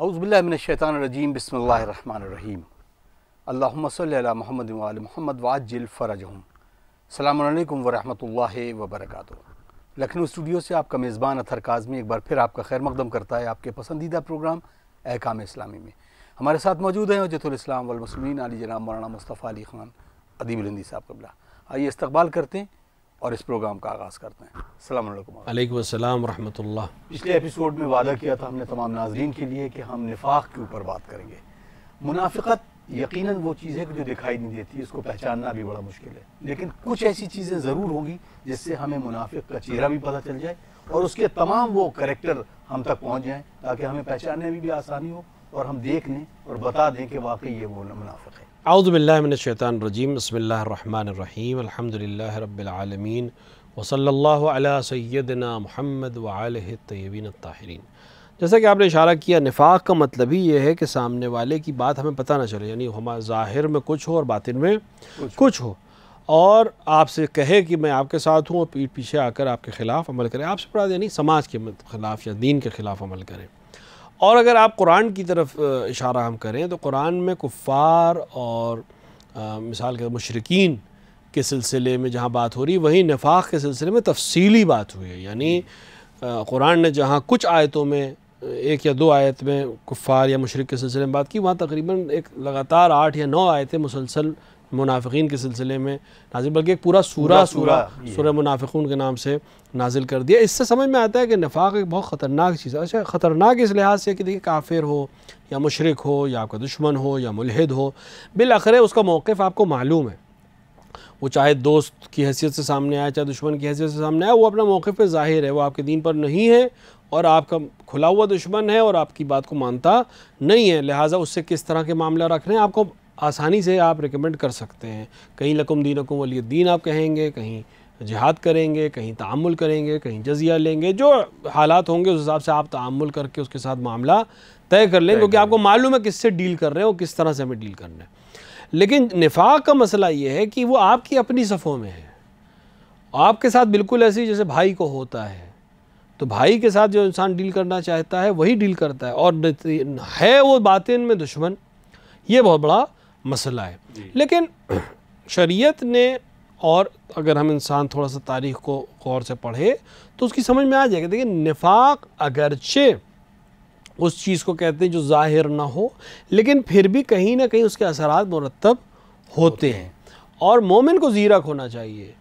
औज़ुबिल्लाहि मिनश्शैतानिर्रजीम बिस्मिल्लाहिर्रहमानिर्रहीम अल्लाहुम्मा सल्लि अला मुहम्मद व आलि मुहम्मद वअज्जिल फ़रजहुम। अस्सलामु अलैकुम व रहमतुल्लाहि व बरकातुहू। लखनऊ स्टूडियो से आपका मेज़बान अतहर काज़मी एक बार फिर आपका खैर मक़दम करता है आपके पसंदीदा प्रोग्राम अहकाम इस्लामी में। हमारे साथ मौजूद हैं हजतुल इस्लाम वल मुस्लिमीन अली जनाब मौलाना मुस्तफ़ा अली ख़ान अदीबुल हिंदी साहब क़िबला। आइए इस्तक़बाल करते हैं और इस प्रोग्राम का आगाज़ करते हैं। अस्सलामु अलैकुम। अलैकुम अस्सलाम व रहमतुल्लाह। पिछले एपिसोड में वादा किया था हमने तमाम नाज़रीन के लिए कि हम निफाक़ के ऊपर बात करेंगे। मुनाफ़िक़त यकीनन वो चीज़ है कि जो दिखाई नहीं देती, इसको पहचानना भी बड़ा मुश्किल है, लेकिन कुछ ऐसी चीज़ें ज़रूर होंगी जिससे हमें मुनाफ़िक़ का चेहरा भी पता चल जाए और उसके तमाम वो करैक्टर हम तक पहुँच जाएँ, ताकि हमें पहचानने में भी आसानी हो और हम देख लें और बता दें कि वाकई ये वो मुनाफ़िक़ है। औज़ु बिल्लाहि मिनश्शैतानिर्रजीम बिस्मिल्लाहिर्रहमानिर्रहीम अल्हम्दुलिल्लाहि रब्बिल आलमीन व सल्लल्लाहु अला सय्यदिना मुहम्मद व आलिहि अत्तय्यबीन अत्ताहिरीन। जैसा कि आपने इशारा किया, निफाक़ का मतलब ही ये है कि सामने वाले की बात हमें पता ना चले, यानी हमारे ज़ाहिर में कुछ हो और बातिन में कुछ हो, और आपसे कहे कि मैं आपके साथ हूँ और पीठ पीछे आकर आपके ख़िलाफ़ अमल करे। आपसे बड़ा यानी समाज के ख़िलाफ़ या दीन के ख़िलाफ़ अमल करें। और अगर आप कुरान की तरफ इशारा हम करें तो कुरान में कुफ़ार और मिसाल के मुशरिकीन के सिलसिले में जहाँ बात हो रही, वहीं निफाक़ के सिलसिले में तफसीली बात हुई है। यानी कुरान ने जहाँ कुछ आयतों में, एक या दो आयत में कुफ़ार या मुशरिक के सिलसिले में बात की, वहाँ तकरीबन एक लगातार 8 या 9 आयतें मुसलसल मुनाफिकीन के सिलसिले में नाजिल, बल्कि एक पूरा सूरा मुनाफिकून के नाम से नाजिल कर दिया। इससे समझ में आता है कि निफाक़ एक बहुत ख़तरनाक चीज़ है। अच्छा, ख़तरनाक इस लिहाज से कि देखिए, काफिर हो या मुशरिक हो या आपका दुश्मन हो या मुल्हिद हो, बिलाखिर उसका मौक़िफ़ आपको मालूम है। वो चाहे दोस्त की हैसियत से सामने आए, चाहे दुश्मन की हैसियत से सामने आए, वो अपना मौक़िफ़ पे ज़ाहिर है, वो आपके दीन पर नहीं है और आपका खुला हुआ दुश्मन है और आपकी बात को मानता नहीं है। लिहाजा उससे किस तरह के मामला रख रहे हैं आपको आसानी से आप रिकमेंड कर सकते हैं। कहीं लकुम दीनकुम वलिय दीन आप कहेंगे, कहीं जिहाद करेंगे, कहीं तामुल करेंगे, कहीं जजिया लेंगे। जो हालात होंगे उस हिसाब से आप तामुल करके उसके साथ मामला तय कर लें, क्योंकि आपको मालूम है किससे डील कर रहे हैं और किस तरह से हमें डील करना है। लेकिन निफाक़ का मसला ये है कि वो आपकी अपनी सफ़ों में है, आपके साथ बिल्कुल ऐसी जैसे भाई को होता है, तो भाई के साथ जो इंसान डील करना चाहता है वही डील करता है, और है वो बातिन में दुश्मन। ये बहुत बड़ा मसला है। लेकिन शरीयत ने, और अगर हम इंसान थोड़ा सा तारीख़ को गौर से पढ़े तो उसकी समझ में आ जाएगा। देखिए, निफाक़ अगरचे उस चीज़ को कहते हैं जो ज़ाहिर ना हो, लेकिन फिर भी कहीं ना कहीं उसके असरात मुरतब होते हैं, और मोमिन को ज़ीरक होना चाहिए।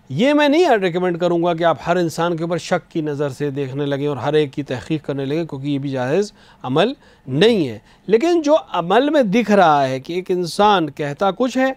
ये मैं नहीं रिकमेंड करूँगा कि आप हर इंसान के ऊपर शक की नज़र से देखने लगें और हर एक की तहक़ीक़ करने लगें, क्योंकि ये भी जायज़ अमल नहीं है। लेकिन जो अमल में दिख रहा है कि एक इंसान कहता कुछ है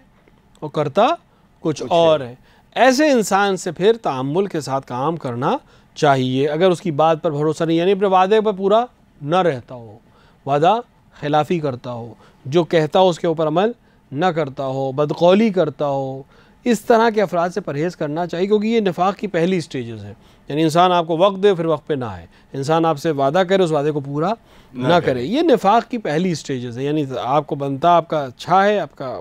और करता कुछ और है, ऐसे इंसान से फिर तामुल के साथ काम करना चाहिए। अगर उसकी बात पर भरोसा नहीं, यानी अपने वादे पर पूरा न रहता हो, वादा खिलाफ़ी करता हो, जो कहता हो उसके ऊपर अमल न करता हो, बदकौली करता हो, इस तरह के अफराद से परहेज़ करना चाहिए, क्योंकि ये निफाक़ की पहली स्टेजेस है। यानी इंसान आपको वक्त दे फिर वक्त पे ना आए, इंसान आपसे वादा करे उस वादे को पूरा ना करे, ये निफाक़ की पहली स्टेजेस है। यानी आपको बनता आपका अच्छा है, आपका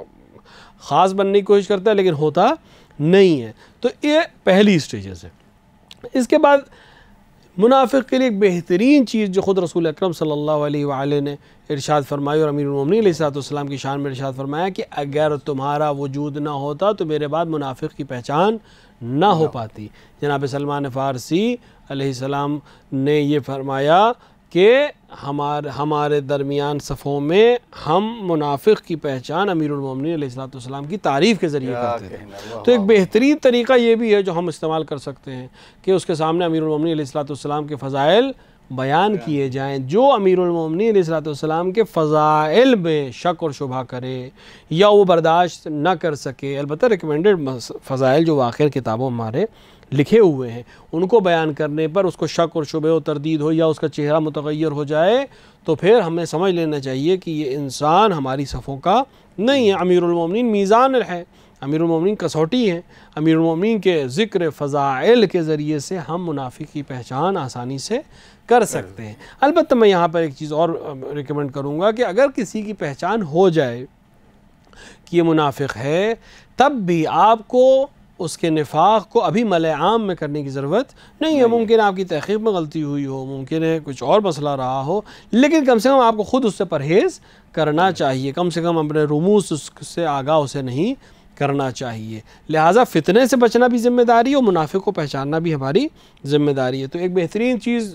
ख़ास बनने की कोशिश करता है, लेकिन होता नहीं है। तो ये पहली स्टेजेस है। इसके बाद मुनाफिक के लिए एक बेहतरीन चीज़ जो ख़ुद रसूल अकरम सल्लल्लाहु अलैहि वसल्लम ने इरशाद फरमाई और अमीरुल मोमिनीन अलैहिस्सलाम की शान में इरशाद फरमाया कि अगर तुम्हारा वजूद ना होता तो मेरे बाद मुनाफिक की पहचान ना हो पाती। जनाब सलमान फ़ारसी अलैहिस्सलाम ने ये फरमाया कि हमारे दरमियान सफ़ों में हम मुनाफिक की पहचान अमीरुल मोमिनीन अलैहिस्सलाम की तारीफ़ के ज़रिए करते थे। तो एक बेहतरीन तरीक़ा ये भी है जो हम इस्तेमाल कर सकते हैं कि उसके सामने अमीरुल मोमिनीन अलैहिस्सलाम के फ़ज़ाइल बयान किए जाएँ। जो अमीरुल मोमिनीन अलैहिस्सलाम के फ़ज़ाइल में शक और शुबहा करे या वो बर्दाश्त न कर सके, अलबत्ता रिकमेंडेड फ़ज़ाइल जो वाक़ई किताबों हमारे लिखे हुए हैं, उनको बयान करने पर उसको शक और शुबह और तरदीद हो या उसका चेहरा मुतग़य्यर हो जाए, तो फिर हमें समझ लेना चाहिए कि ये इंसान हमारी सफ़ों का नहीं है। अमीरुल मोमिनीन मीज़ान है, अमीरुल मोमिनीन कसौटी है। अमीरुल मोमिनीन के ज़िक्र फ़ज़ाइल के ज़रिए से हम मुनाफिक की पहचान आसानी से कर सकते हैं। अलबत्ता मैं यहाँ पर एक चीज़ और रिकमेंड करूँगा कि अगर किसी की पहचान हो जाए कि ये मुनाफिक है, तब भी आपको उसके निफाक को अभी मलआम में करने की ज़रूरत नहीं है। मुमकिन आपकी तहक़ीक़ में गलती हुई हो, मुमकिन है कुछ और मसला रहा हो, लेकिन कम से कम आपको ख़ुद उससे परहेज़ करना चाहिए। कम से कम अपने रुमूस उससे आगाह उसे नहीं करना चाहिए। लिहाजा फ़ितने से बचना भी ज़िम्मेदारी है और मुनाफिक को पहचानना भी हमारी ज़िम्मेदारी है। तो एक बेहतरीन चीज़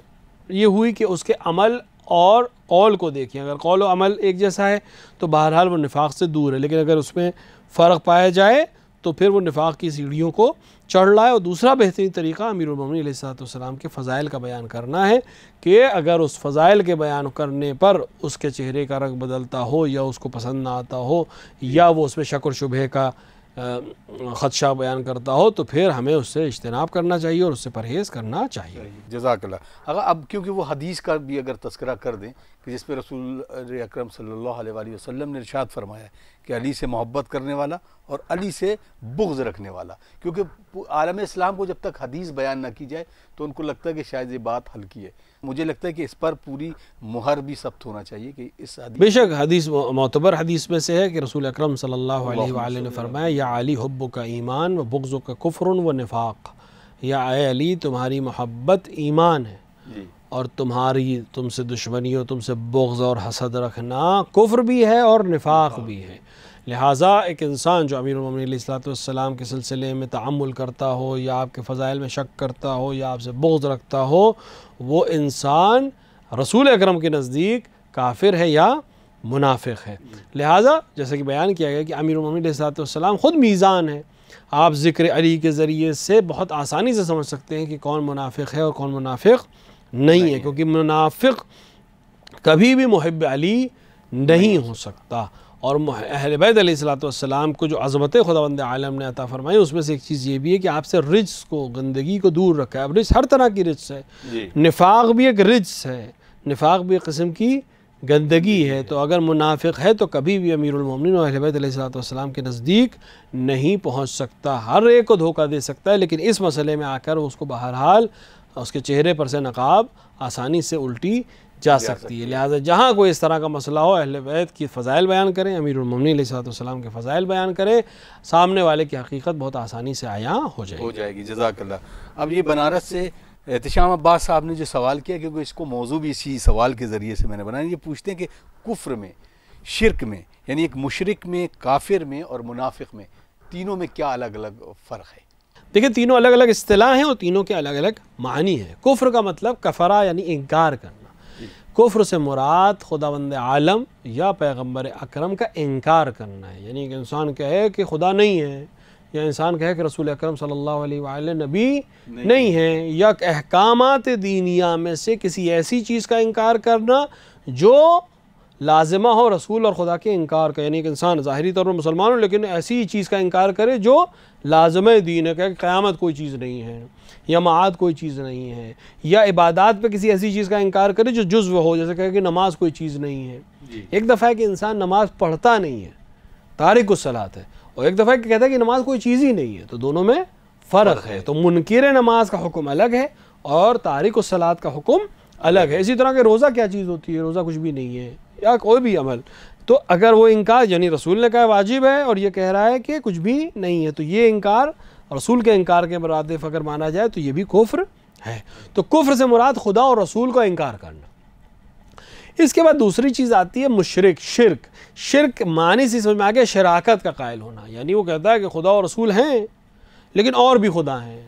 ये हुई कि उसके अमल और कौल को देखें। अगर कौल और अमल एक जैसा है तो बहरहाल वो निफाक से दूर है, लेकिन अगर उसमें फ़र्क पाया जाए तो फिर वो निफाक की सीढ़ियों को चढ़ रहा है। और दूसरा बेहतरीन तरीक़ा अमीरुल मोमिनीन अलैहिस्सलाम के फ़ज़ाइल का बयान करना है कि अगर उस फ़ज़ाइल के बयान करने पर उसके चेहरे का रंग बदलता हो या उसको पसंद ना आता हो या वो उसमें शक और शुबहे का ख़दशा बयान करता हो तो फिर हमें उससे इज्तिनाब करना चाहिए और उससे परहेज़ करना चाहिए। जज़ाकल्लाह। अगर अब क्योंकि वो हदीस का भी अगर तज़किरा कर दें कि जिस पर रसूल अकरम सल्लल्लाहु अलैहि वसल्लम ने इरशाद फरमाया कि अली से मोहब्बत करने वाला और अली से बुग़्ज़ रखने वाला, क्योंकि आलम इस्लाम को जब तक हदीस बयान ना की जाए तो उनको लगता है कि शायद ये बात हल्की है। मुझे लगता है कि इस पर पूरी मुहर भी सख्त होना चाहिए कि इस हदीस, बेशक हदीस मोतबर हदीस में से है कि रसूल अकरम सल्लल्लाहु अलैहि वसल्लम ने फरमाया, या अली हुब्बुका ईमान व बुग़्ज़ुका कुफ़्रुन व निफ़ाक़, या अली तुम्हारी मोहब्बत ईमान है और तुम्हारी तुमसे दुश्मनी हो, तुमसे बुग़्ज़ और हसद रखना कुफ्र भी है और निफाक भी है। लिहाजा एक इंसान जो अमीरुल मोमिनीन अलैहिस्सलाम के सिलसिले में तअम्मुल करता हो या आपके फ़ज़ाइल में शक करता हो या आपसे बुग़्ज़ रखता हो, वो इंसान रसूल अकरम के नज़दीक काफिर है या मुनाफिक है। लिहाजा जैसे कि बयान किया गया कि अमीरुल मोमिनीन अलैहिस्सलाम ख़ुद मीज़ान है। आप ज़िक्र अली के ज़रिए से बहुत आसानी से समझ सकते हैं कि कौन मुनाफिक है और कौन मुनाफिक नहीं है, क्योंकि मुनाफिक कभी भी मुहिब अली नहीं हो सकता। और अहले बैत अलैहिस्सलाम को जो अज़मत खुदावंद आलम ने अता फरमाई उसमें से एक चीज़ ये भी है कि आपसे रिज्स को, गंदगी को दूर रखा है। अब रिज्स हर तरह की रिज्स है, निफाक भी एक रिज्स है, निफाक भी एक किस्म की गंदगी है। तो अगर मुनाफिक है तो कभी भी अमीरुल मोमिनीन और अहले बैत अलैहिस्सलाम के नज़दीक नहीं पहुँच सकता, हर एक को धोखा दे सकता है, लेकिन इस मसले में आकर उसको बहरहाल उसके चेहरे पर से नकाब आसानी से उल्टी जा सकती है। लिहाजा जहाँ कोई इस तरह का मसला हो, अहले बैत की फ़ज़ाइल बयान करें, अमीरुल मोमिनीन अलैहिस्सलाम के फ़ज़ाइल बयान करें, सामने वाले की हकीकत बहुत आसानी से आया हो जाएगी। जज़ाकल्लाह। अब ये बनारस से एहतिशाम अब्बास साहब ने जो सवाल किया, क्योंकि इसको मौजू भी इसी सवाल के ज़रिए से मैंने बनाया, ये पूछते हैं कि कुफ्र में, शिरक में, यानी एक मुशरिक में, काफिर में और मुनाफिक में, तीनों में क्या अलग अलग फ़र्क है? देखिए, तीनों अलग अलग इस्तिलाह हैं और तीनों के अलग अलग मानी हैं। कुफ्र का मतलब कफ़रा यानी इनकार करना। कुफ्र से मुराद खुदावंद आलम या पैगम्बर अकरम का इनकार करना है, यानी कि इंसान कहे कि खुदा नहीं है, या इंसान कहे कि रसूल अकरम सल्लल्लाहु अलैहि वसल्लम नबी नहीं है, या अहकामात दीनिया में से किसी ऐसी चीज़ का इनकार करना जो लाजिमा हो रसूल और खुदा के इनकार का, यानी कि इंसान ज़ाहिरी तौर पर मुसलमान हो लेकिन ऐसी चीज़ का इनकार करे जो लाज़िम दीन है, कि क़यामत कोई चीज़ नहीं है या माद कोई चीज़ नहीं है, या इबादत पे किसी ऐसी चीज़ का इनकार करे जो जुज़्व हो, जैसे कहे कि नमाज कोई चीज़ नहीं है। एक दफ़ा है कि इंसान नमाज पढ़ता नहीं है, तारिकुस सलात है, और एक दफ़ा कहता है कि नमाज कोई चीज़ ही नहीं है, तो दोनों में फ़र्क है। तो मुनकिर नमाज का हुक्म अलग है और तारिकुस सलात का हुक्म अलग है। इसी तरह के रोज़ा क्या चीज़ होती है, रोज़ा कुछ भी नहीं है, या कोई भी अमल। तो अगर वो इनकार, यानी रसूल ने कहा वाजिब है और ये कह रहा है कि कुछ भी नहीं है, तो ये इनकार रसूल के इनकार के मुरादिफ अगर माना जाए तो ये भी कुफ्र है। तो कुफ्र से मुराद खुदा और रसूल का इनकार करना। इसके बाद दूसरी चीज़ आती है मुशरिक, शिरक। शिरक मानी से समझ में आ गया शराकत का कायल होना, यानी वो कहता है कि खुदा और रसूल हैं लेकिन और भी खुदा हैं,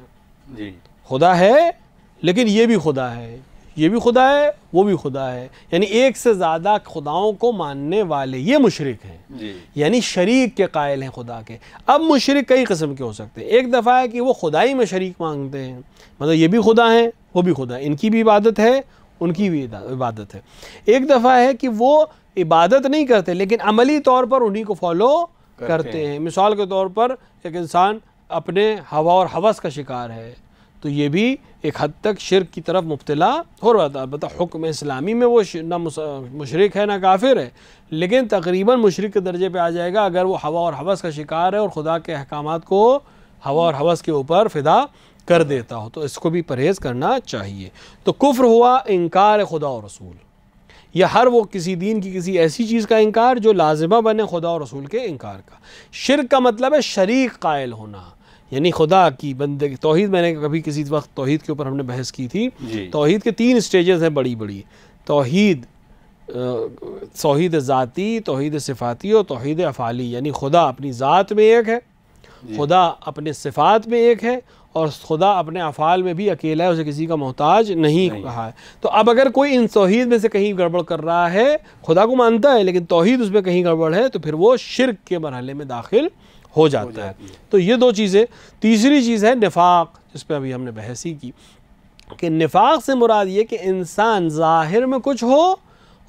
जी खुदा है लेकिन ये भी खुदा है, ये भी खुदा है, वो भी खुदा है, यानी एक से ज़्यादा खुदाओं को मानने वाले ये मुशरिक हैं, यानी शरीक के कायल हैं खुदा के। अब मुशरिक कई किस्म के हो सकते हैं। एक दफ़ा है कि वो खुदाई में शरीक मांगते हैं, मतलब ये भी खुदा हैं वो भी खुदा है, इनकी भी इबादत है उनकी भी इबादत है। एक दफ़ा है कि वो इबादत नहीं करते लेकिन अमली तौर पर उन्हीं को फॉलो करते हैं। मिसाल के तौर पर एक इंसान अपने हवा और हवस का शिकार है, तो ये भी एक हद तक शिरक की तरफ मुब्तला हो रहा था। अलबत्ता हुक्म इस्लामी में वो ना मुशरिक है ना काफिर है, लेकिन तकरीबन मुशरिक के दर्जे पे आ जाएगा अगर वो हवा और हवस का शिकार है और खुदा के अहकामात को हवा और हवस के ऊपर फ़िदा कर देता हो, तो इसको भी परहेज़ करना चाहिए। तो कुफ्र हुआ इनकार खुदा और रसूल, या हर वो किसी दीन की किसी ऐसी चीज़ का इनकार जो लाजिमा बने खुदा और रसूल के इनकार का। शिरक का मतलब है शरीक कायल होना, यानी खुदा की बंदे तौहीद, मैंने कभी किसी वक्त तौहीद के ऊपर हमने बहस की थी। तौहीद के 3 स्टेजेस हैं बड़ी बड़ी, तौहीद ज़ाती, तौहीद सिफ़ाती और तौहीद अफ़ाली। यानी खुदा अपनी ज़ात में एक है, खुदा अपने सिफ़ात में एक है और खुदा अपने अफ़ाल में भी अकेला है, उसे किसी का मोहताज नहीं कहा है। तो अब अगर कोई इन तौहीद में से कहीं गड़बड़ कर रहा है, खुदा को मानता है लेकिन तौहीद उसमें कहीं गड़बड़ है, तो फिर वो शिर्क के मरहले में दाखिल हो जाता है। तो ये 2 चीज़ें। तीसरी चीज़ है निफाक, जिस पर अभी हमने बहस ही की कि निफाक से मुराद ये कि इंसान ज़ाहिर में कुछ हो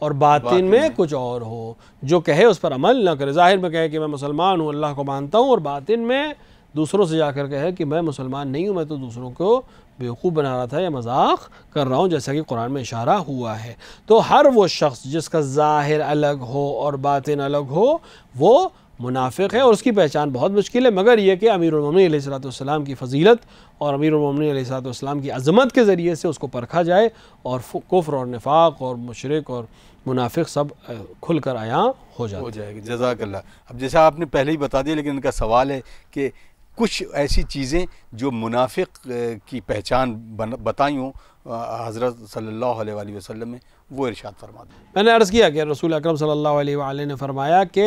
और बातिन में कुछ और हो, जो कहे उस पर अमल ना करे। ज़ाहिर में कहे कि मैं मुसलमान हूँ, अल्लाह को मानता हूँ, और बातिन में दूसरों से जाकर कहे कि मैं मुसलमान नहीं हूँ, मैं तो दूसरों को बेवकूफ़ बना रहा था या मजाक कर रहा हूँ, जैसा कि कुरान में इशारा हुआ है। तो हर वो शख्स जिसका ज़ाहिर अलग हो और बातिन अलग हो वो मुनाफिक है, और उसकी पहचान बहुत मुश्किल है, मगर यह कि अमीरुल मोमिनीन अलैहिस्सलाम की फ़जीलत और अमीरुल मोमिनीन अलैहिस्सलाम की अज़मत के ज़रिए से उसको परखा जाए और कुफ्र और निफाक और मुशरिक और मुनाफिक सब खुल कर आया हो जाएगी। जज़ाकल्लाह। अब जैसा आपने पहले ही बता दिया, लेकिन इनका सवाल है कि कुछ ऐसी चीज़ें जो मुनाफिक की पहचान बताई हों हज़रत सल्लल्लाहु अलैहि वसल्लम में, वो इरशाद फरमा दें। मैंने अर्ज़ किया कि रसूल अकरम सल्लल्लाहु अलैहि वसल्लम ने फरमाया कि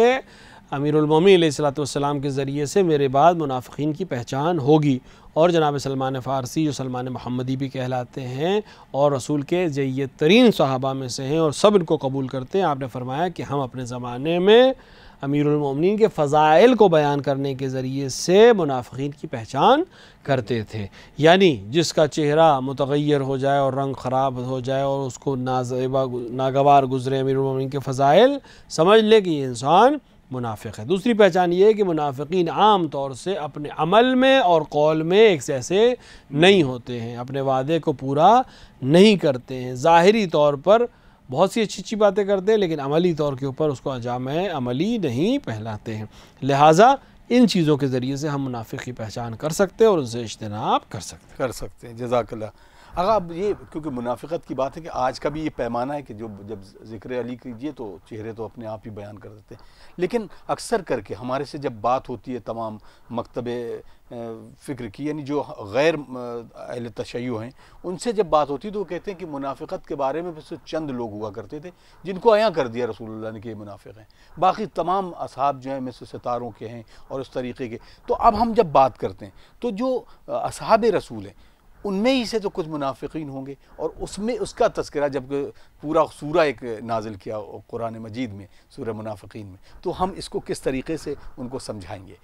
अमीरुल मोमिनीन अलैहिस्सलाम के ज़रिए से मेरे बाद मुनाफिकीन की पहचान होगी, और जनाब सलमान फ़ारसी जो सलमान मोहम्मदी भी कहलाते हैं और रसूल के जय्यद तरीन सहाबा में से हैं और सब इनको कबूल करते हैं, आपने फरमाया कि हम अपने ज़माने में अमीरुल मोमिनीन के फ़ज़ाइल को बयान करने के ज़रिए से मुनाफिकीन की पहचान करते थे। यानी जिसका चेहरा मुतग़य्यर हो जाए और रंग ख़राब हो जाए और उसको नागवार गुज़रे अमीरुल मोमिनीन के फ़ज़ाइल, समझ ले कि ये इंसान मुनाफिक है। दूसरी पहचान ये है कि मुनाफिकीन आम तौर से अपने अमल में और कौल में एक जैसे नहीं होते हैं, अपने वादे को पूरा नहीं करते हैं। ज़ाहिरी तौर पर बहुत सी अच्छी अच्छी बातें करते हैं लेकिन अमली तौर के ऊपर उसको अंजाम अमली नहीं पहलाते हैं। लिहाजा इन चीज़ों के ज़रिए से हम मुनाफिक की पहचान कर सकते हैं और उनसे इज्तनाब कर सकते हैं। जज़ाकल्लाह। अगर अब ये, क्योंकि मुनाफिकत की बात है कि आज का भी ये पैमाना है कि जो जब ज़िक्र अली कीजिए तो चेहरे तो अपने आप ही बयान कर देते हैं, लेकिन अक्सर करके हमारे से जब बात होती है तमाम मकतबे फ़िक्र की, यानी जो गैर अहले तशय्युअ हैं, उनसे जब बात होती है तो वो कहते हैं कि मुनाफिकत के बारे में बस चंद लोग हुआ करते थे जिनको अयां कर दिया रसूलुल्लाह ने कि ये मुनाफिक हैं, बाकी तमाम असहाब जो हैं में से सितारों के हैं और उस तरीक़े के। तो अब हम जब बात करते हैं तो जो असहाब रसूल हैं उनमें ही से तो कुछ मुनाफिकीन होंगे, और उसमें उसका तज़किरा जब पूरा सूरा एक नाजिल किया कुरान मजीद में सूरह मुनाफिकीन में, तो हम इसको किस तरीक़े से उनको समझाएंगे?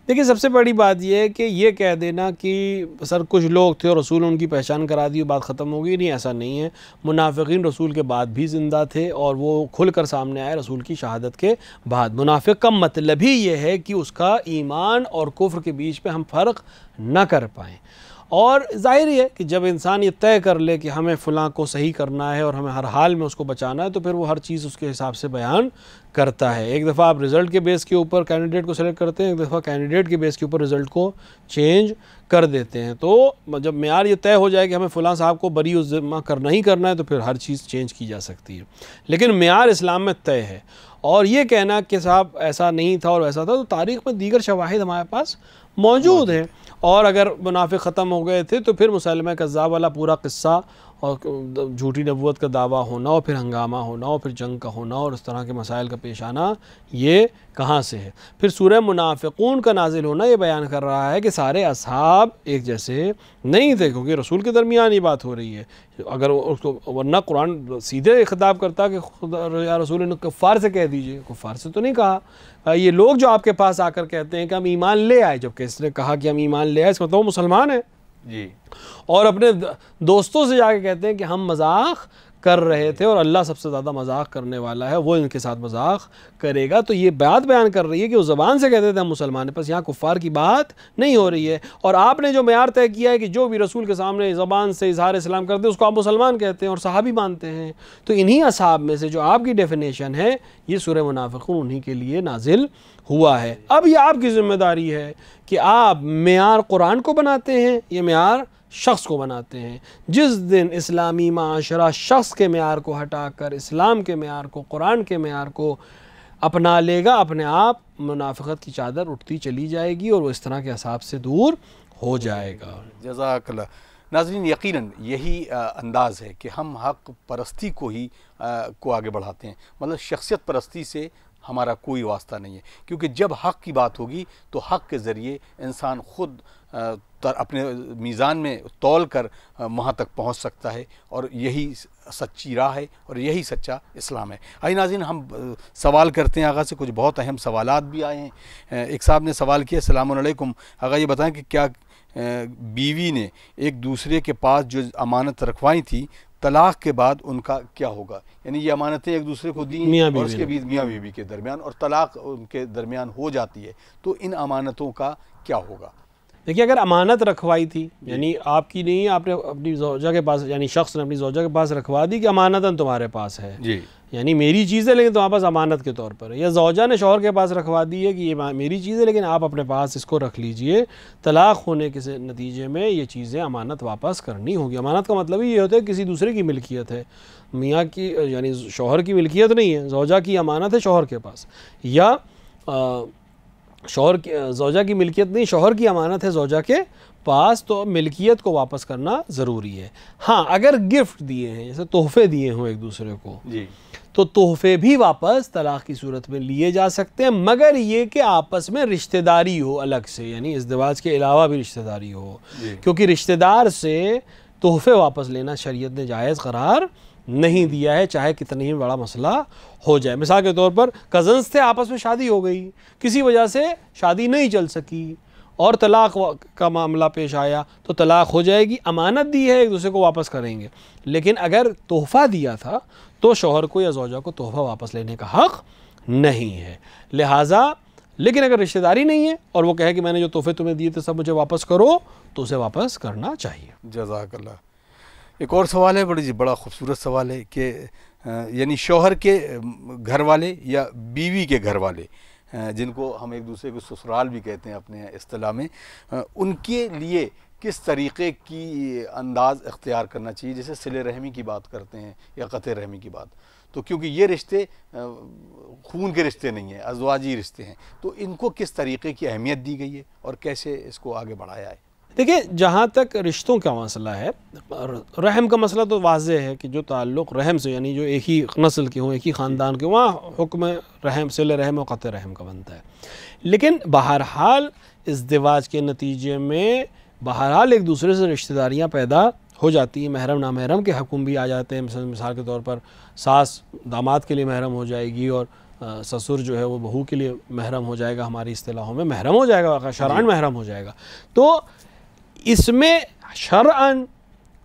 देखिए, सबसे बड़ी बात यह है कि ये कह देना कि सर कुछ लोग थे और रसूल उनकी पहचान करा दी, बात ख़त्म हो गई, नहीं, ऐसा नहीं है। मुनाफिकीन रसूल के बाद भी ज़िंदा थे और वो खुल कर सामने आए रसूल की शहादत के बाद। मुनाफिक का मतलब ही ये है कि उसका ईमान और कुफ्र के बीच में हम फ़र्क न कर पाएँ। और ज़ाहिर है कि जब इंसान ये तय कर ले कि हमें फ़लाँ को सही करना है और हमें हर हाल में उसको बचाना है, तो फिर वो हर चीज़ उसके हिसाब से बयान करता है। एक दफ़ा आप रिज़ल्ट के बेस के ऊपर कैंडिडेट को सेलेक्ट करते हैं, एक दफ़ा कैंडिडेट के बेस के ऊपर रिज़ल्ट को चेंज कर देते हैं। तो जब मेयार ये तय हो जाए कि हमें फ़लाँ साहब को बरी उज़्ज़मा करना ही करना है, तो फिर हर चीज़ चेंज की जा सकती है। लेकिन मेयार इस्लाम में तय है, और ये कहना कि साहब ऐसा नहीं था और वैसा था, तो तारीख़ में दीगर शवाहिद हमारे पास मौजूद हैं। और अगर मुनाफिक ख़त्म हो गए थे तो फिर मुसलमा कज़्ज़ाब वाला पूरा किस्सा और झूठी नबूवत का दावा होना और फिर हंगामा होना और फिर जंग का होना और इस तरह के मसाइल का पेश आना, ये कहाँ से है? फिर सूरह मुनाफिकून का नाजिल होना ये बयान कर रहा है कि सारे असहाब एक जैसे नहीं थे, क्योंकि रसूल के दरमियान ये बात हो रही है। अगर उसको, वरना कुरान सीधे खिताब करता कि या रसूल ने कुफ़ार से कह दीजिए, कुफ़ार से तो नहीं कहा। ये लोग जो आपके पास आकर कहते हैं कि हम ईमान ले आए, जबकि इसने कहा कि हम ईमान ले आए, इसका मतलब वो मुसलमान है जी, और अपने दोस्तों से जाके कहते हैं कि हम मजाक कर रहे थे और अल्लाह सबसे ज़्यादा मजाक करने वाला है, वो इनके साथ मजाक करेगा। तो ये बात बयान कर रही है कि वो ज़बान से कहते थे हम मुसलमान हैं, बस यहाँ कुफ़ार की बात नहीं हो रही है। और आपने जो मेयार तय किया है कि जो भी रसूल के सामने ज़बान से इज़हार इस्लाम करते हैं उसको आप मुसलमान कहते हैं और सहाबी मानते हैं, तो इन्हीं असहाब में से जो आपकी डेफिनेशन है, ये सूरह मुनाफिकून उन्हीं के लिए नाजिल हुआ है। अब ये आपकी ज़िम्मेदारी है कि आप मेयार कुरान को बनाते हैं, ये मेयार शख्स को बनाते हैं। जिस दिन इस्लामी माशरा शख्स के मेयार को हटाकर इस्लाम के मेयार को, कुरान के मेयार को अपना लेगा, अपने आप मुनाफिकत की चादर उठती चली जाएगी और वो इस तरह के हिसाब से दूर हो जाएगा। जज़ाकल्लाह। नाज़रीन, यकीनन यही अंदाज़ है कि हम हक़ परस्ती को ही को आगे बढ़ाते हैं, मतलब शख्सियत परस्ती से हमारा कोई वास्ता नहीं है, क्योंकि जब हक़ की बात होगी तो हक़ के ज़रिए इंसान ख़ुद अपने मीज़ान में तौल कर वहाँ तक पहुँच सकता है, और यही सच्ची राह है और यही सच्चा इस्लाम है। आइए नाज़रीन, हम सवाल करते हैं आगा से। कुछ बहुत अहम सवालात भी आए हैं। एक साहब ने सवाल किया, अस्सलामु अलैकुम आगा, ये बताएं कि क्या बीवी ने एक दूसरे के पास जो अमानत रखवाई थी, तलाक़ के बाद उनका क्या होगा? यानी ये अमानतें एक दूसरे को दी और उसके बीच मियाँ बीवी के दरमियान, और तलाक़ उनके दरमियान हो जाती है, तो इन अमानतों का क्या होगा? देखिए, अगर अमानत रखवाई थी, यानी आपकी नहीं, आपने अपनी ज़ौजा के पास, यानी शख्स ने अपनी ज़ौजा के पास रखवा दी कि अमानतन तुम्हारे पास है जी, यानी मेरी चीज़ है लेकिन तुम्हारे पास अमानत के तौर पर है, या ज़ौजा ने शौहर के पास रखवा दी है कि ये मेरी चीज़ है लेकिन आप अपने पास इसको रख लीजिए, तलाक़ होने के नतीजे में ये चीज़ें अमानत वापस करनी होगी। अमानत का मतलब ही ये होता है किसी दूसरे की मिल्कियत है, मियाँ की यानी शौहर की मिल्कियत नहीं है, ज़ौजा की अमानत है शौहर के पास, या शौहर की ज़ौजा की मिल्कियत नहीं, शौहर की अमानत है ज़ौजा के पास, तो मिल्कियत को वापस करना ज़रूरी है। हाँ, अगर गिफ्ट दिए हैं, जैसे तोहफे दिए हों एक दूसरे को जी, तो तोहफे भी वापस तलाक़ की सूरत में लिए जा सकते हैं, मगर ये कि आपस में रिश्तेदारी हो अलग से, यानी इज़्दिवाज के अलावा भी रिश्तेदारी हो, क्योंकि रिश्तेदार से तोहफे वापस लेना शरीयत ने जायज़ करार नहीं दिया है, चाहे कितना ही बड़ा मसला हो जाए। मिसाल के तौर पर कज़न्स थे, आपस में शादी हो गई, किसी वजह से शादी नहीं चल सकी और तलाक़ का मामला पेश आया, तो तलाक़ हो जाएगी। अमानत दी है, एक दूसरे को वापस करेंगे, लेकिन अगर तोहफ़ा दिया था तो शौहर को या ज़ौजा को तोहफ़ा वापस लेने का हक़ नहीं है। लिहाजा, लेकिन अगर रिश्तेदारी नहीं है और वो कहे कि मैंने जो तोहफ़े तुम्हें दिए थे सब मुझे वापस करो, तो उसे वापस करना चाहिए। जज़ाकल्लाह। एक और सवाल है, बड़ा खूबसूरत सवाल है कि यानी शौहर के घर वाले या बीवी के घर वाले, जिनको हम एक दूसरे को ससुराल भी कहते हैं अपने इस्तिलाह में, उनके लिए किस तरीक़े की अंदाज़ इख्तियार करना चाहिए? जैसे सिले रहमी की बात करते हैं या क़त्ए रहमी की बात, तो क्योंकि ये रिश्ते खून के रिश्ते नहीं हैं, अज़वाजी रिश्ते हैं, तो इनको किस तरीक़े की अहमियत दी गई है और कैसे इसको आगे बढ़ाया है? देखिए, जहाँ तक रिश्तों का मसला है, रहम का मसला तो वाज़ेह है कि जो ताल्लुक़ रहम से, यानी जो एक ही नस्ल के हों, एक ही ख़ानदान के, वहाँ हुक्म रहम, सिले रहम और क़त्ए रहम का बनता है। लेकिन बहरहाल इज़्दिवाज के नतीजे में बहरहाल एक दूसरे से रिश्तेदारियाँ पैदा हो जाती हैं, महरम नामहरम के हुक्म भी आ जाते हैं। मिसाल के तौर पर सास दामाद के लिए महरम हो जाएगी और ससुर जो है वो बहू के लिए महरम हो जाएगा, हमारी इस्तिलाहों में महरम हो जाएगा, शरअन महरम हो जाएगा। तो इसमें शरअन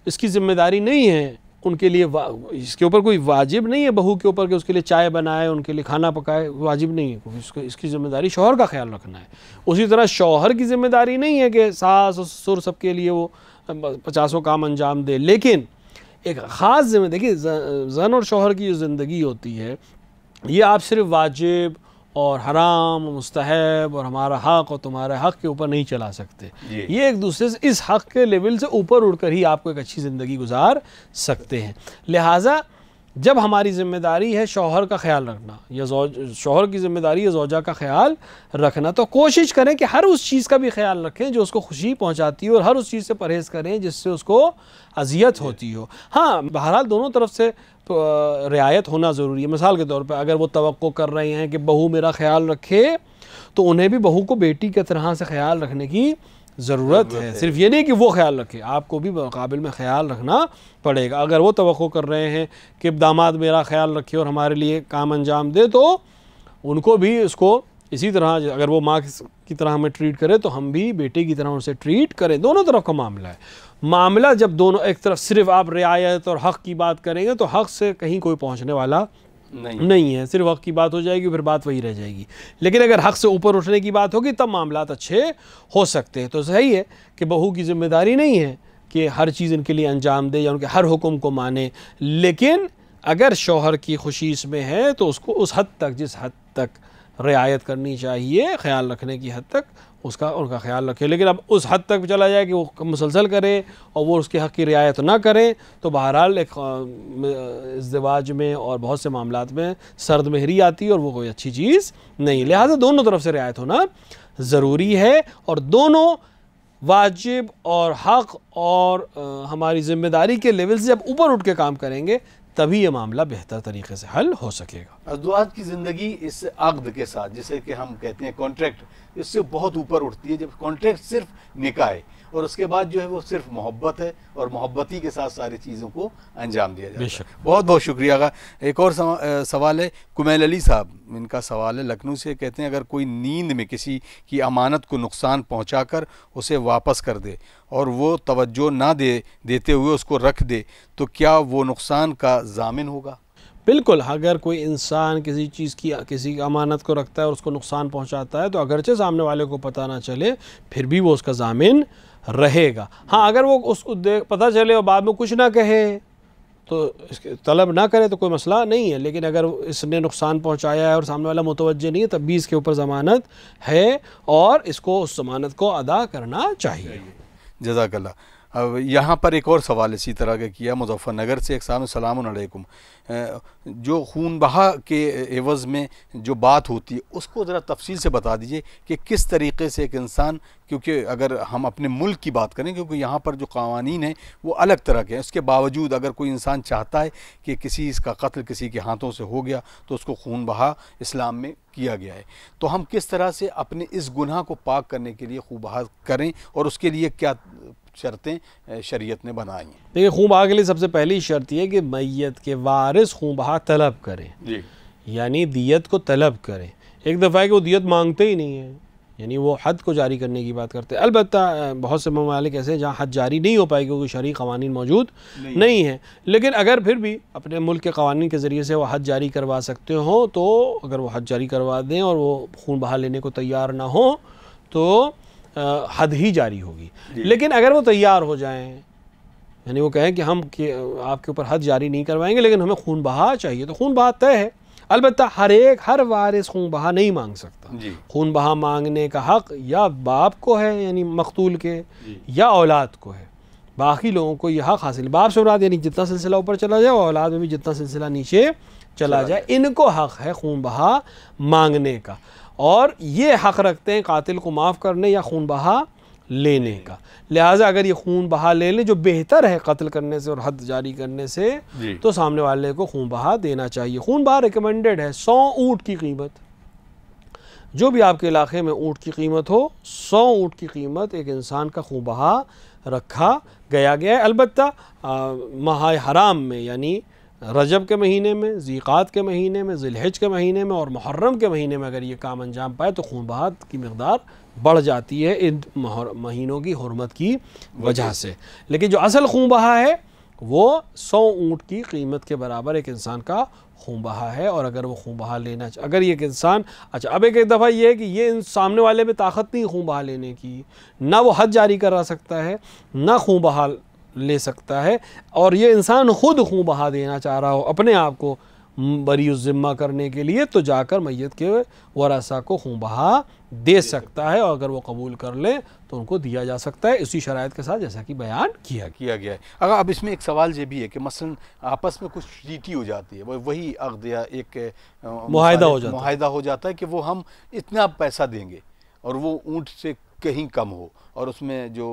इसकी ज़िम्मेदारी नहीं है उनके लिए, इसके ऊपर कोई वाजिब नहीं है बहू के ऊपर कि उसके लिए चाय बनाए, उनके लिए खाना पकाए, वाजिब नहीं है, इसकी ज़िम्मेदारी शौहर का ख्याल रखना है। उसी तरह शौहर की ज़िम्मेदारी नहीं है कि सास और ससुर सबके लिए वो 50 काम अंजाम दे, लेकिन एक ख़ास ज़िम्मेदारी, देखिए ज़न और शौहर की जो ज़िंदगी होती है, ये आप सिर्फ वाजिब और हराम, मुस्तहब और हमारा हक़ और तुम्हारा हक़ के ऊपर नहीं चला सकते। ये एक दूसरे से इस हक़ के लेवल से ऊपर उड़कर ही आपको एक अच्छी ज़िंदगी गुजार सकते हैं। लिहाजा जब हमारी ज़िम्मेदारी है शौहर का ख्याल रखना या शौहर की ज़िम्मेदारी है ज़ौजा का ख्याल रखना, तो कोशिश करें कि हर उस चीज़ का भी ख्याल रखें जो उसको खुशी पहुँचाती हो और हर उस चीज़ से परहेज़ करें जिससे उसको अज़ियत होती हो। हाँ, बहरहाल दोनों तरफ से रियायत होना ज़रूरी है। मिसाल के तौर पर अगर वो तवक्को कर रहे हैं कि बहू मेरा ख्याल रखे, तो उन्हें भी बहू को बेटी के तरह से ख्याल रखने की ज़रूरत है। सिर्फ ये नहीं कि वो ख्याल रखे, आपको भी मुकाबिल में ख्याल रखना पड़ेगा। अगर वो तवक्को कर रहे हैं कि दामाद मेरा ख्याल रखे और हमारे लिए काम अंजाम दे, तो उनको भी उसको इसी तरह, अगर वो माँ की तरह हमें ट्रीट करे तो हम भी बेटे की तरह उनसे ट्रीट करें। दोनों तरफ का मामला है। मामला जब दोनों, एक तरफ सिर्फ आप रियायत और हक़ की बात करेंगे तो हक़ से कहीं कोई पहुँचने वाला नहीं है, सिर्फ हक़ की बात हो जाएगी, फिर बात वही रह जाएगी। लेकिन अगर हक़ से ऊपर उठने की बात होगी तब मामलात अच्छे हो सकते हैं। तो सही है कि बहू की ज़िम्मेदारी नहीं है कि हर चीज़ इनके लिए अंजाम दे या उनके हर हुक्म को माने, लेकिन अगर शौहर की खुशी इसमें है तो उसको उस हद तक, जिस हद तक रियायत करनी चाहिए, ख्याल रखने की हद तक उसका उनका ख्याल रखे। लेकिन अब उस हद तक चला जाए कि वो मुसलसल करे और वो उसके हक़ की रियायत ना करें, तो बहरहाल एक इज़्दिवाज में और बहुत से मामलात में सर्द महरी आती है और वो कोई अच्छी चीज़ नहीं। लिहाजा दोनों तरफ से रियायत होना ज़रूरी है और दोनों वाजिब और हक़ और हमारी ज़िम्मेदारी के लेवल से जब ऊपर उठ के काम करेंगे तभी ये मामला बेहतर तरीके से हल हो सकेगा। अज़दवाज की ज़िंदगी इस अक़्द के साथ, जिसे कि हम कहते हैं कॉन्ट्रैक्ट, इससे बहुत ऊपर उठती है। जब कॉन्ट्रैक्ट सिर्फ निकाह है और उसके बाद जो है वो सिर्फ मोहब्बत है और मोहब्बती के साथ सारी चीज़ों को अंजाम दिया जाता है। बहुत बहुत शुक्रिया आगा। एक और सवाल है कुमैल अली साहब, इनका सवाल है लखनऊ से, कहते हैं अगर कोई नींद में किसी की अमानत को नुकसान पहुंचाकर उसे वापस कर दे और वो तवज्जो ना देते हुए उसको रख दे तो क्या वो नुकसान का ज़ामिन होगा? बिल्कुल, अगर कोई इंसान किसी चीज़ की किसी अमानत को रखता है और उसको नुकसान पहुंचाता है तो अगरचे सामने वाले को पता ना चले फिर भी वो उसका ज़ामिन रहेगा। हाँ, अगर वो उसको पता चले और बाद में कुछ ना कहे तो इसके तलब ना करे तो कोई मसला नहीं है, लेकिन अगर इसने नुकसान पहुंचाया है और सामने वाला मुतवज्जे नहीं है तब भी इसके ऊपर ज़मानत है और इसको उस ज़मानत को अदा करना चाहिए। जज़ाकल्लाह। अब यहाँ पर एक और सवाल इसी तरह का किया मुज़फ़्फ़रनगर से एक साहब, अस्सलामु अलैकुम, जो खून बहा के एवज़ में जो बात होती है उसको ज़रा तफसील से बता दीजिए कि किस तरीक़े से एक इंसान, क्योंकि अगर हम अपने मुल्क की बात करें, क्योंकि यहाँ पर जो क़वानीन हैं वो अलग तरह के हैं, उसके बावजूद अगर कोई इंसान चाहता है कि किसी इसका कत्ल किसी के हाथों से हो गया तो उसको खून बहा इस्लाम में किया गया है, तो हम किस तरह से अपने इस गुनाह को पाक करने के लिए खून बहा करें और उसके लिए क्या शर्तें शरीयत ने बनाई हैं? देखिए, खून बहा के लिए सबसे पहली शर्त यह कि मैयत के वारिस खून बहा तलब करें जी, यानी दियत को तलब करें। एक दफ़ा है कि वो दियत मांगते ही नहीं है, यानी वो हद को जारी करने की बात करते हैं। अलबत्ता बहुत से ममालिक ऐसे हैं जहाँ हद जारी नहीं हो पाएगी क्योंकि शरई क़वानीन मौजूद नहीं है, लेकिन अगर फिर भी अपने मुल्क के क़वानीन के ज़रिए से वो हद जारी करवा सकते हो तो अगर वो हद जारी करवा दें और वो खून बहा लेने को तैयार ना हो तो हद ही जारी होगी। लेकिन अगर वो तैयार हो जाएं, यानी वो कहें कि हम आपके ऊपर हद जारी नहीं करवाएंगे लेकिन हमें खून बहा चाहिए, तो खून बहा तय है। अलबत्ता हर वारिस खून बहा नहीं मांग सकता। खून बहा मांगने का हक़ या बाप को है यानी मकतूल के, या औलाद को है। बाकी लोगों को यह हक़ हासिल, बाप से औलाद यानी जितना सिलसिला ऊपर चला जाए औलाद में भी जितना सिलसिला नीचे चला जाए, इनको हक़ है खून बहा मांगने का और ये हक़ रखते हैं कातिल को माफ़ करने या खून बहा लेने का। लिहाजा अगर ये खून बहा ले लें जो बेहतर है कत्ल करने से और हद जारी करने से, तो सामने वाले को खून बहा देना चाहिए। खून बहा रिकमेंडेड है 100 ऊँट की कीमत, जो भी आपके इलाके में ऊँट की कीमत हो 100 ऊँट की कीमत एक इंसान का खून बहा रखा गया है। अलबत्ता माह हराम में यानी रजब के महीने में, ज़ीक़ात के महीने में, ज़िलहिज के महीने में और मुहर्रम के महीने में अगर ये काम अंजाम पाए तो खून बहा की मकदार बढ़ जाती है इन महीनों की हुर्मत की वजह से। लेकिन जो असल खून बहा है वो 100 ऊँट की कीमत के बराबर एक इंसान का खून बहा है। और अगर वो खून बहा लेना अगर ये एक इंसान, अच्छा अब एक दफ़ा ये है कि ये सामने वाले में ताकत नहीं खून बहा लेने की, ना वो हद जारी करा सकता है ना खून बहा ले सकता है, और ये इंसान ख़ुद खून बहा देना चाह रहा हो अपने आप को बरी ज़िम्मा करने के लिए, तो जाकर मैयत के वरासा को खून बहा दे सकता है और अगर वो कबूल कर ले तो उनको दिया जा सकता है इसी शराइत के साथ जैसा कि बयान किया गया है। अगर अब इसमें एक सवाल ये भी है कि मसलन आपस में कुछ ट्रीटी हो जाती है, वही अक़्द या एक मुआहिदा हो जाता है कि वो हम इतना पैसा देंगे और वो ऊँट से कहीं कम हो और उसमें जो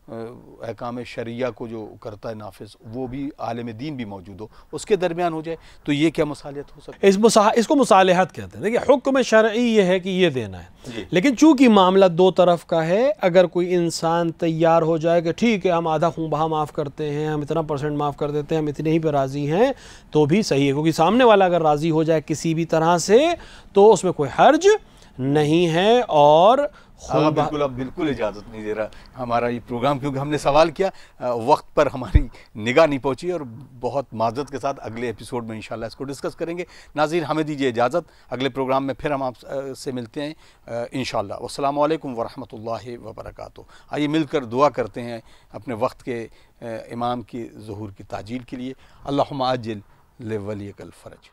अहकाम शरिया को जो करता है नाफिज वो भी आलिम दीन भी मौजूद हो, उसके दरमियान हो जाए, तो ये क्या मुसालियत हो सकती है? इसको मुसालिहत कहते हैं। देखिए, हुक्म शरई ये है कि ये देना है, लेकिन चूंकि मामला दो तरफ का है, अगर कोई इंसान तैयार हो जाए कि ठीक है हम आधा खून बहा माफ़ करते हैं, हम इतना % माफ़ कर देते हैं, हम इतने ही पर राज़ी हैं, तो भी सही है, क्योंकि सामने वाला अगर राज़ी हो जाए किसी भी तरह से तो उसमें कोई हर्ज नहीं है। और बिल्कुल इजाज़त नहीं दे रहा हमारा ये प्रोग्राम, क्योंकि हमने सवाल किया, वक्त पर हमारी निगाह नहीं पहुंची और बहुत माज़रत के साथ अगले एपिसोड में इंशाल्लाह इसको डिस्कस करेंगे। नाज़रीन, हमें दीजिए इजाज़त, अगले प्रोग्राम में फिर हम आपसे मिलते हैं इंशाल्लाह। वस्सलामु अलैकुम वरहमतुल्लाहि वबरकातुहू। आइए मिलकर दुआ करते हैं अपने वक्त के इमाम की ज़ुहूर की ताजील के लिए। अल्लाहुम्मा अज्जिल लिवलियकल फ़रज।